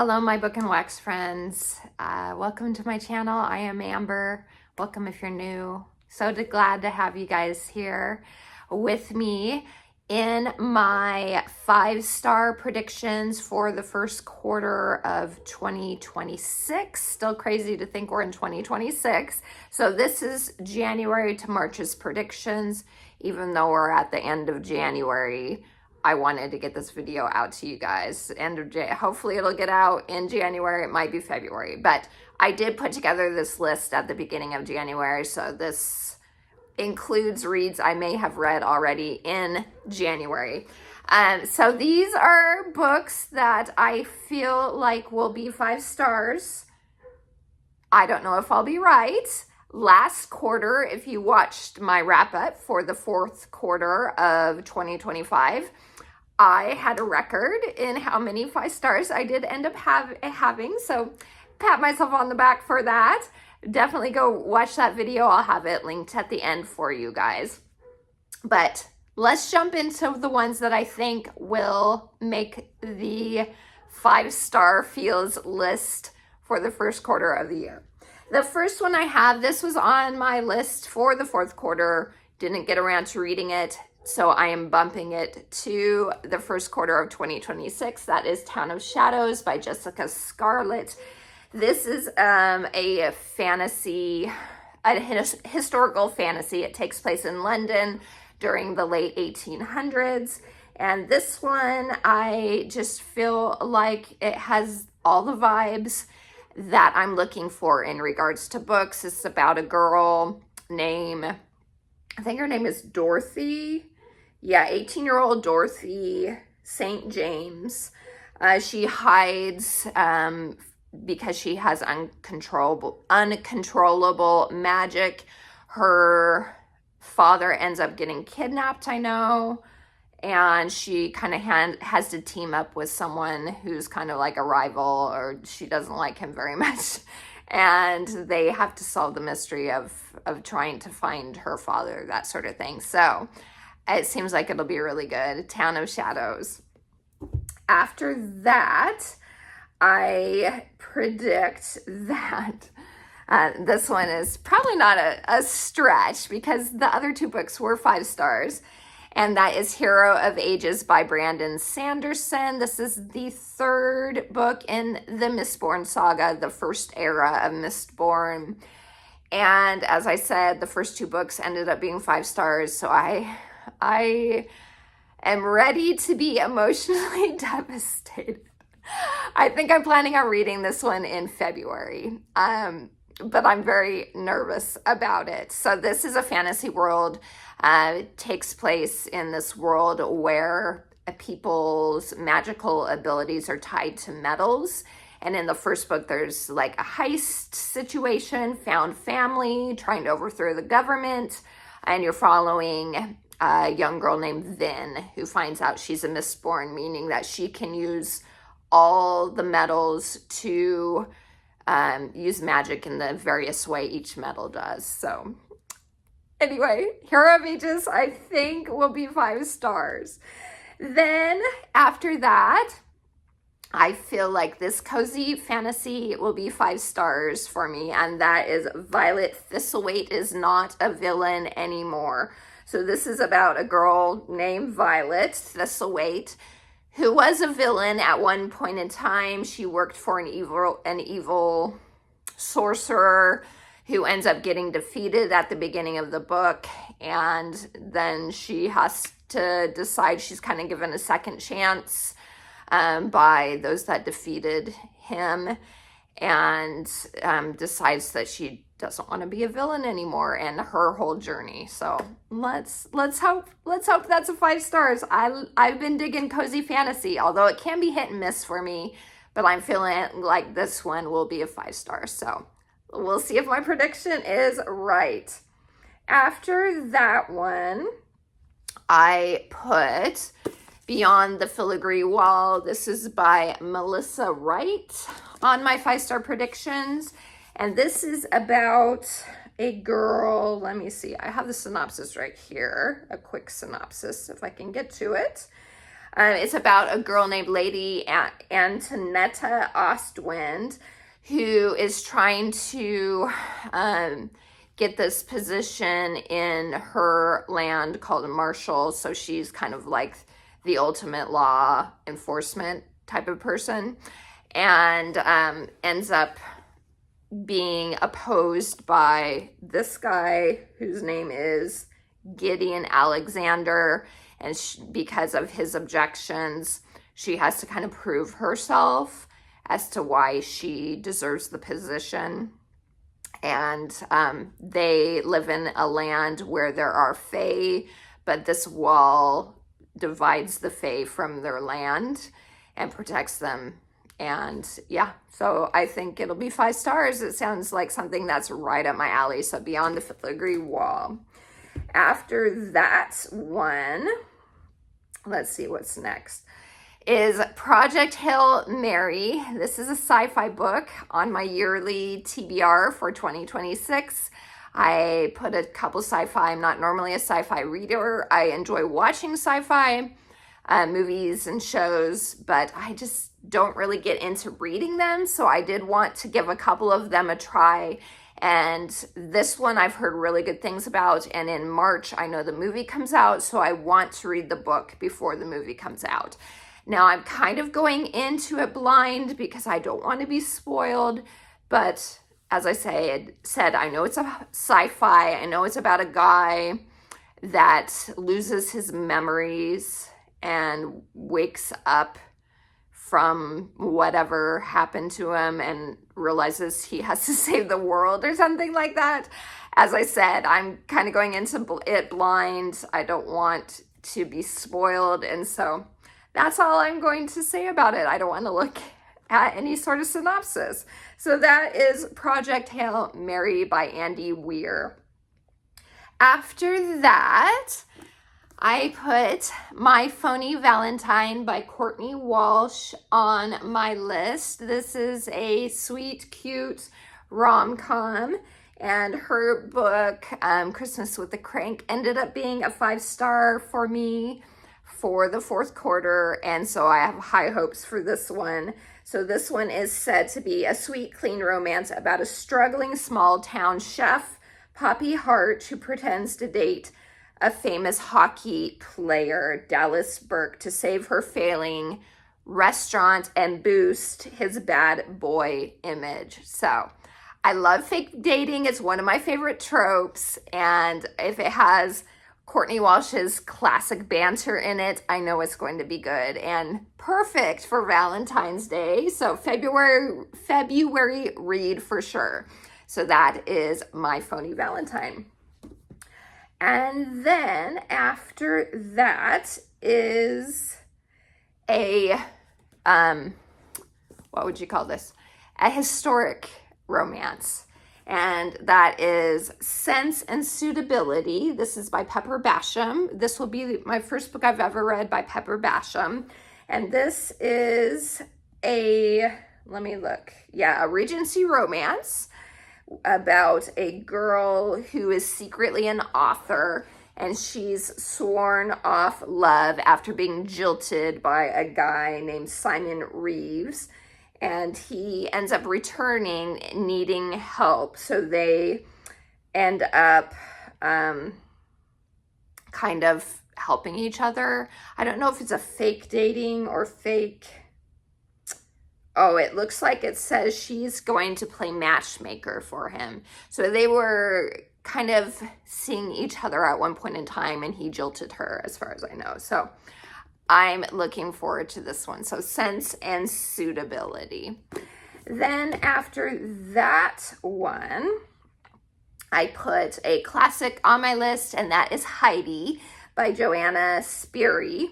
Hello, my book and wax friends. Welcome to my channel. I am Amber. Welcome if you're new. So glad to have you guys here with me in my 5-star predictions for the first quarter of 2026. Still crazy to think we're in 2026. So this is January to March's predictions, even though we're at the end of January. I wanted to get this video out to you guys, and hopefully it'll get out in January. It might be February, but I did put together this list at the beginning of January, so this includes reads I may have read already in January. So these are books that I feel like will be 5 stars. I don't know if I'll be right. Last quarter, if you watched my wrap up for the 4th quarter of 2025, I had a record in how many 5 stars I did end up having. So pat myself on the back for that. Definitely go watch that video. I'll have it linked at the end for you guys. But let's jump into the ones that I think will make the 5-star feels list for the first quarter of the year. The first one I have, this was on my list for the 4th quarter, didn't get around to reading it, so I am bumping it to the first quarter of 2026. That is Town of Shadows by Jessica Scarlett. This is a fantasy, a historical fantasy. It takes place in London during the late 1800s. And this one, I just feel like it has all the vibes that I'm looking for in regards to books. It's about a girl named, I think her name is Dorothy. Yeah, 18-year-old Dorothy St. James. She hides because she has uncontrollable magic. Her father ends up getting kidnapped, I know. And she kind of has to team up with someone who's kind of like a rival, or she doesn't like him very much. And they have to solve the mystery of trying to find her father, that sort of thing. So it seems like it'll be really good. Town of Shadows. After that, I predict that this one is probably not a stretch, because the other 2 books were 5 stars. And that is Hero of Ages by Brandon Sanderson. This is the 3rd book in the Mistborn saga, the first era of Mistborn. And as I said, the first 2 books ended up being 5 stars. So I am ready to be emotionally devastated. I think I'm planning on reading this one in February. But I'm very nervous about it. So this is a fantasy world. It takes place in this world where people's magical abilities are tied to metals. And in the first book, there's like a heist situation, found family trying to overthrow the government. And you're following a young girl named Vin, who finds out she's a Mistborn, meaning that she can use all the metals to use magic in the various way each metal does. So anyway, Hero of Ages, I think, will be 5 stars. Then after that, I feel like this cozy fantasy will be 5 stars for me, and that is Violet Thistlewaite is Not a Villain Anymore. So this is about a girl named Violet Thistlewaite, who was a villain at one point in time. She worked for an evil sorcerer who ends up getting defeated at the beginning of the book. And then she has to decide, she's kind of given a second chance by those that defeated him, and decides that she doesn't want to be a villain anymore, and her whole journey. So let's hope that's a 5 stars. I've been digging cozy fantasy, although it can be hit and miss for me, but I'm feeling like this one will be a 5 stars. So we'll see if my prediction is right. After that one, I put Beyond the Filigree Wall. This is by Melissa Wright on my 5-star predictions. And this is about a girl, let me see, I have the synopsis right here, a quick synopsis if I can get to it. It's about a girl named Lady Antonetta Ostwind, who is trying to get this position in her land called a marshal. So she's kind of like the ultimate law enforcement type of person, and ends up being opposed by this guy whose name is Gideon Alexander. And because of his objections, she has to kind of prove herself as to why she deserves the position. And they live in a land where there are fae, but this wall divides the fae from their land and protects them. And yeah, so I think it'll be 5 stars. It sounds like something that's right up my alley. So Beyond the Filigree Wall. After that one, let's see what's next, is Project Hail Mary. This is a sci-fi book on my yearly TBR for 2026. I put a couple sci-fi. I'm not normally a sci-fi reader. I enjoy watching sci-fi movies and shows, but I just don't really get into reading them. So I did want to give a couple of them a try. And this one I've heard really good things about. And in March, I know the movie comes out. So I want to read the book before the movie comes out. Now I'm kind of going into it blind because I don't want to be spoiled. But as I said, I know it's a sci-fi. I know it's about a guy that loses his memories and wakes up from whatever happened to him and realizes he has to save the world or something like that. As I said, I'm kind of going into it blind. I don't want to be spoiled. And so that's all I'm going to say about it. I don't want to look at any sort of synopsis. So that is Project Hail Mary by Andy Weir. After that, I put My Phony Valentine by Courtney Walsh on my list. This is a sweet, cute rom-com, and her book, Christmas with the Crank, ended up being a 5-star for me for the 4th quarter, and so I have high hopes for this one. So this one is said to be a sweet, clean romance about a struggling small-town chef, Poppy Hart, who pretends to date a famous hockey player, Dallas Burke, to save her failing restaurant and boost his bad boy image. So I love fake dating. It's one of my favorite tropes. And if it has Courtney Walsh's classic banter in it, I know it's going to be good and perfect for Valentine's Day. So February read for sure. So that is My Phony Valentine. And then after that is a, what would you call this? A historic romance. And that is Sense and Suitability. This is by Pepper Basham. This will be my first book I've ever read by Pepper Basham. And this is a Regency romance about a girl who is secretly an author, and she's sworn off love after being jilted by a guy named Simon Reeves, and he ends up returning needing help. So they end up kind of helping each other. I don't know if it's a fake dating or fake... Oh, it looks like it says she's going to play matchmaker for him. So they were kind of seeing each other at one point in time, and he jilted her, as far as I know. So I'm looking forward to this one. So Sense and Suitability. Then after that one, I put a classic on my list, and that is Heidi by Joanna Spyri.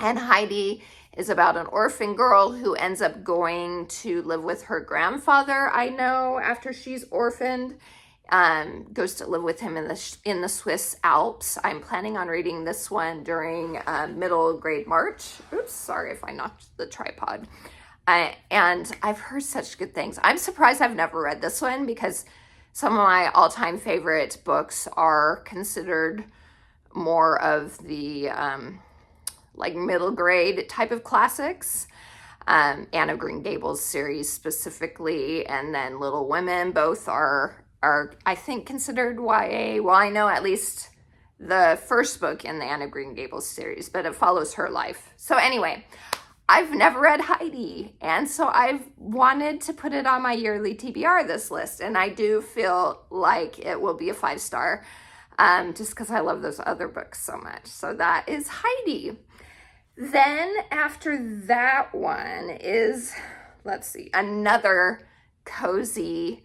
And Heidi is about an orphan girl who ends up going to live with her grandfather, I know, after she's orphaned. Goes to live with him in the Swiss Alps. I'm planning on reading this one during middle grade March. Oops, sorry if I knocked the tripod. And I've heard such good things. I'm surprised I've never read this one because some of my all-time favorite books are considered more of the like middle grade type of classics. Anne of Green Gables series specifically, and then Little Women, both are I think considered YA. Well, I know at least the first book in the Anne of Green Gables series, but it follows her life. So anyway, I've never read Heidi, and so I've wanted to put it on my yearly TBR, this list, and I do feel like it will be a 5-star, just because I love those other books so much. So that is Heidi. Then after that one is, let's see, another cozy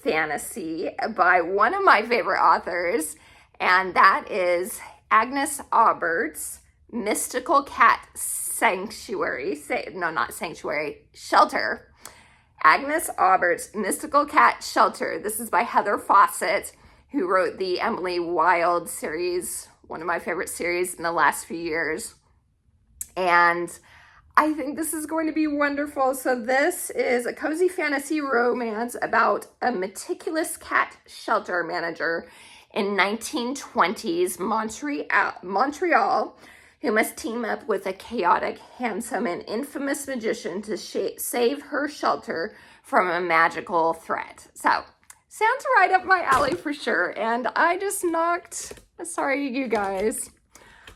fantasy by one of my favorite authors, and that is Agnes Aubert's Mystical Cat Shelter. Agnes Aubert's Mystical Cat Shelter. This is by Heather Fawcett, who wrote the Emily Wilde series, one of my favorite series in the last few years. And I think this is going to be wonderful. So this is a cozy fantasy romance about a meticulous cat shelter manager in 1920s Montreal who must team up with a chaotic, handsome, and infamous magician to save her shelter from a magical threat. So, sounds right up my alley for sure. And I just knocked, sorry you guys,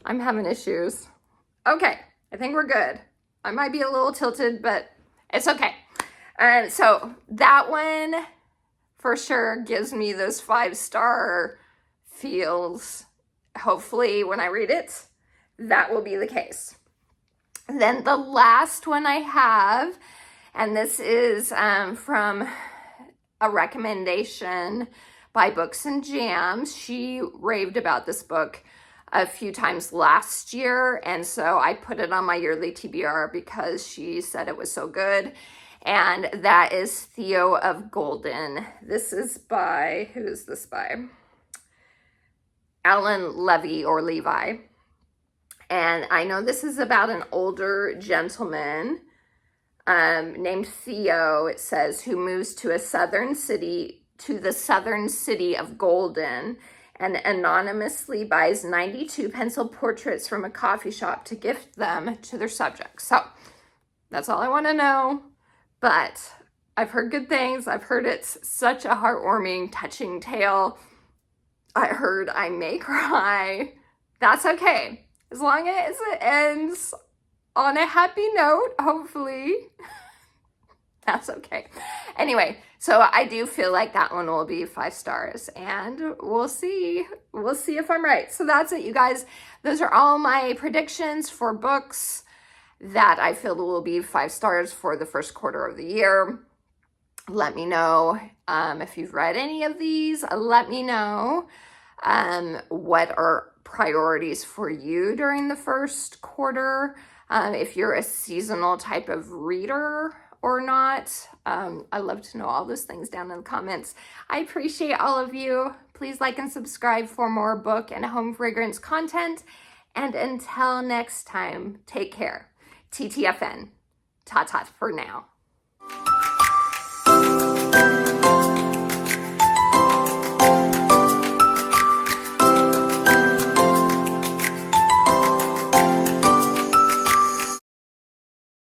I'm having issues. Okay, I think we're good. I might be a little tilted, but it's okay. And so that one for sure gives me those 5-star feels. Hopefully when I read it, that will be the case. Then the last one I have, and this is from a recommendation by Books and Jams. She raved about this book a few times last year, and so I put it on my yearly TBR because she said it was so good, and that is Theo of Golden. This is by, who is this by? Alan Levy or Levi. And I know this is about an older gentleman named Theo, it says, who moves to the southern city of Golden, and anonymously buys 92 pencil portraits from a coffee shop to gift them to their subjects. So that's all I want to know. But I've heard good things. I've heard it's such a heartwarming, touching tale. I heard I may cry. That's okay. As long as it ends on a happy note, hopefully, that's okay. Anyway, so I do feel like that one will be 5 stars, and we'll see. We'll see if I'm right. So that's it, you guys. Those are all my predictions for books that I feel will be 5 stars for the first quarter of the year. Let me know if you've read any of these. Let me know what are priorities for you during the first quarter, if you're a seasonal type of reader or not. I'd love to know all those things down in the comments. I appreciate all of you. Please like and subscribe for more book and home fragrance content. And until next time, take care. TTFN. Ta-ta for now.